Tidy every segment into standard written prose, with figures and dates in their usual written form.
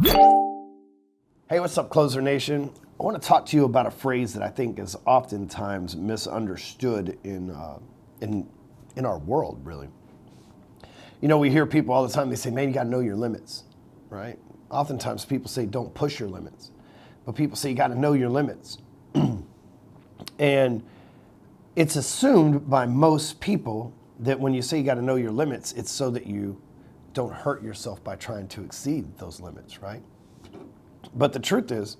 Hey, what's up, Closer Nation? I want to talk to you about a phrase that I think is oftentimes misunderstood in our world, really. You know, we hear people all the time, they say, man, you got to know your limits, right? Oftentimes people say, don't push your limits. But people say, you got to know your limits. And it's assumed by most people that when you say you got to know your limits, it's so that you don't hurt yourself by trying to exceed those limits, right? But the truth is,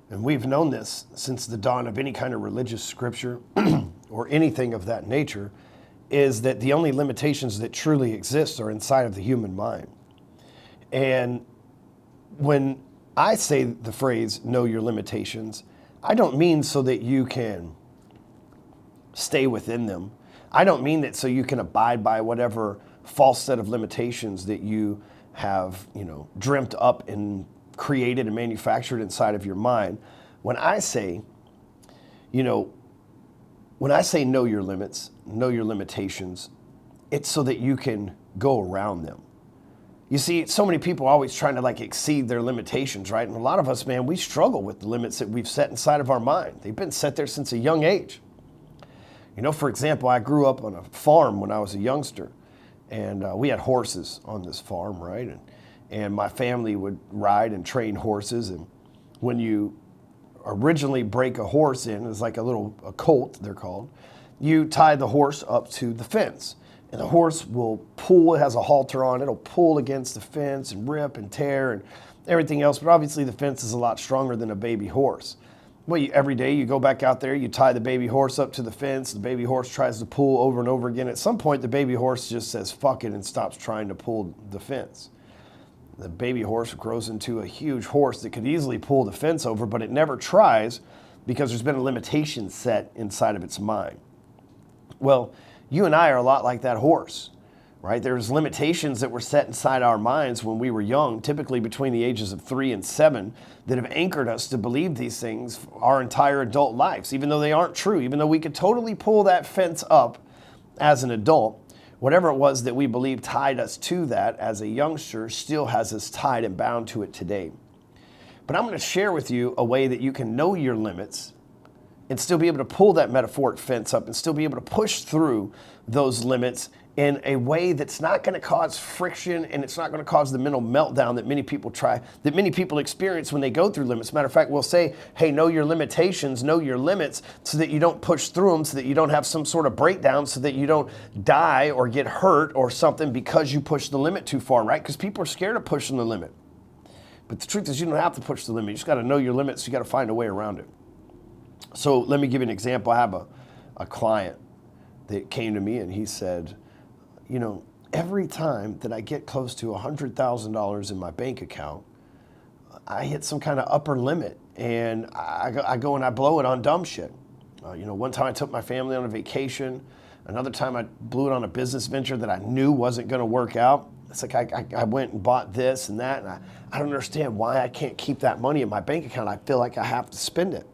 and we've known this since the dawn of any kind of religious scripture or anything of that nature, is that the only limitations that truly exist are inside of the human mind. And when I say the phrase, know your limitations, I don't mean so that you can stay within them. I don't mean that so you can abide by whatever false set of limitations that you have, dreamt up and created and manufactured inside of your mind. When I say know your limits, know your limitations, it's so that you can go around them. You see, so many people are always trying to exceed their limitations, right? And a lot of us, man, we struggle with the limits that we've set inside of our mind. They've been set there since a young age. For example, I grew up on a farm when I was a youngster, and we had horses on this farm, right? And my family would ride and train horses. And when you originally break a horse in, it's like a colt, they're called, you tie the horse up to the fence. And the horse will pull, it has a halter on, it'll pull against the fence and rip and tear and everything else. But obviously the fence is a lot stronger than a baby horse. Well, every day you go back out there, you tie the baby horse up to the fence, the baby horse tries to pull over and over again. At some point, the baby horse just says, fuck it, and stops trying to pull the fence. The baby horse grows into a huge horse that could easily pull the fence over, but it never tries because there's been a limitation set inside of its mind. Well, you and I are a lot like that horse, right? There's limitations that were set inside our minds when we were young, typically between the ages of 3 and 7, that have anchored us to believe these things our entire adult lives, even though they aren't true, even though we could totally pull that fence up as an adult. Whatever it was that we believe tied us to that as a youngster still has us tied and bound to it today. But I'm going to share with you a way that you can know your limits and still be able to pull that metaphoric fence up and still be able to push through those limits in a way that's not going to cause friction, and it's not going to cause the mental meltdown that many people experience when they go through limits. Matter of fact, we'll say, hey, know your limitations, know your limits, so that you don't push through them, so that you don't have some sort of breakdown, so that you don't die or get hurt or something because you push the limit too far, right? Because people are scared of pushing the limit. But the truth is, you don't have to push the limit. You just got to know your limits. You got to find a way around it. So let me give you an example. I have a client that came to me and he said, every time that I get close to $100,000 in my bank account, I hit some kind of upper limit, and I go and I blow it on dumb shit. One time I took my family on a vacation. Another time I blew it on a business venture that I knew wasn't going to work out. It's like I went and bought this and that, and I don't understand why I can't keep that money in my bank account. I feel like I have to spend it.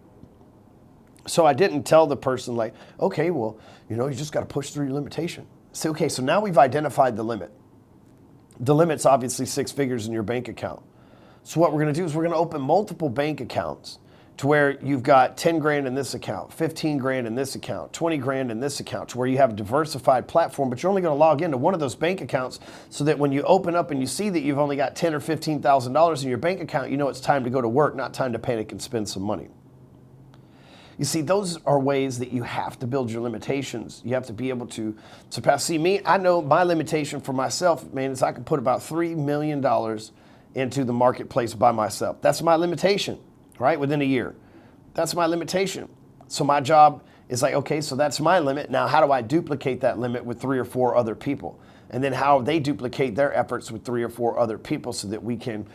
So I didn't tell the person okay, well, you just got to push through your limitation. Say, okay, so now we've identified the limit. The limit's obviously 6 figures in your bank account. So what we're going to do is we're going to open multiple bank accounts to where you've got 10 grand in this account, 15 grand in this account, 20 grand in this account, to where you have a diversified platform, but you're only going to log into one of those bank accounts so that when you open up and you see that you've only got $10,000 or $15,000 in your bank account, it's time to go to work, not time to panic and spend some money. You see, those are ways that you have to build your limitations. You have to be able to surpass. See, me, I know my limitation for myself, man, is I can put about $3 million into the marketplace by myself. That's my limitation, right? Within a year. That's my limitation. So my job is okay, so that's my limit. Now, how do I duplicate that limit with 3 or 4 other people? And then how they duplicate their efforts with 3 or 4 other people so that we can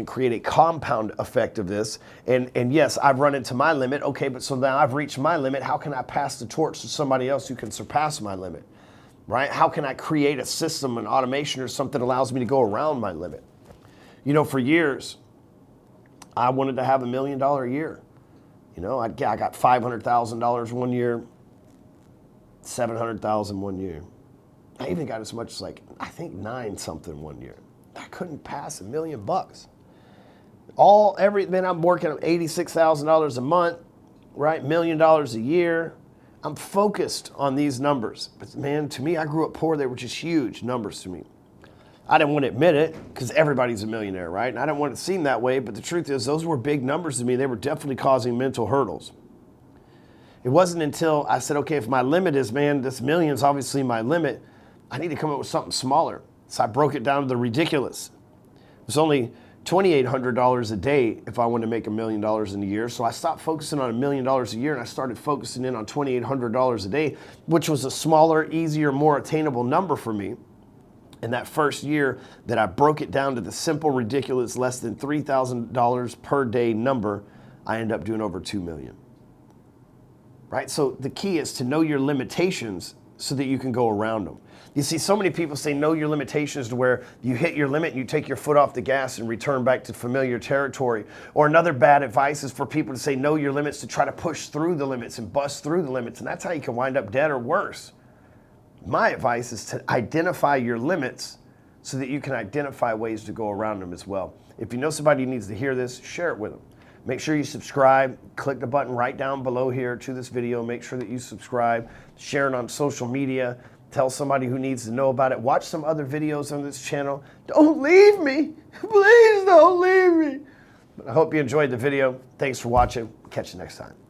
create a compound effect of this. And yes, I've run into my limit. Okay, but so now I've reached my limit. How can I pass the torch to somebody else who can surpass my limit, right? How can I create a system, an automation or something that allows me to go around my limit? For years, I wanted to have $1 million a year. I got $500,000 one year, $700,000 one year. I even got as much as I think 9 something one year. I couldn't pass $1 million. Man, I'm working $86,000 a month, right? $1 million a year. I'm focused on these numbers. But man, to me, I grew up poor. They were just huge numbers to me. I didn't want to admit it because everybody's a millionaire, right? And I didn't want it to seem that way. But the truth is, those were big numbers to me. They were definitely causing mental hurdles. It wasn't until I said, okay, if my limit is, man, this million's obviously my limit, I need to come up with something smaller. So I broke it down to the ridiculous. It was only $2,800 a day if I wanted to make $1 million in a year. So I stopped focusing on $1 million a year and I started focusing in on $2,800 a day, which was a smaller, easier, more attainable number for me. In that first year that I broke it down to the simple, ridiculous, less than $3,000 per day number, I ended up doing over $2 million. Right? So the key is to know your limitations so that you can go around them. You see, so many people say know your limitations to where you hit your limit and you take your foot off the gas and return back to familiar territory. Or another bad advice is for people to say know your limits to try to push through the limits and bust through the limits. And that's how you can wind up dead or worse. My advice is to identify your limits so that you can identify ways to go around them as well. If you know somebody who needs to hear this, share it with them. Make sure you subscribe. Click the button right down below here to this video. Make sure that you subscribe. Share it on social media. Tell somebody who needs to know about it. Watch some other videos on this channel. Don't leave me. Please don't leave me. But I hope you enjoyed the video. Thanks for watching. Catch you next time.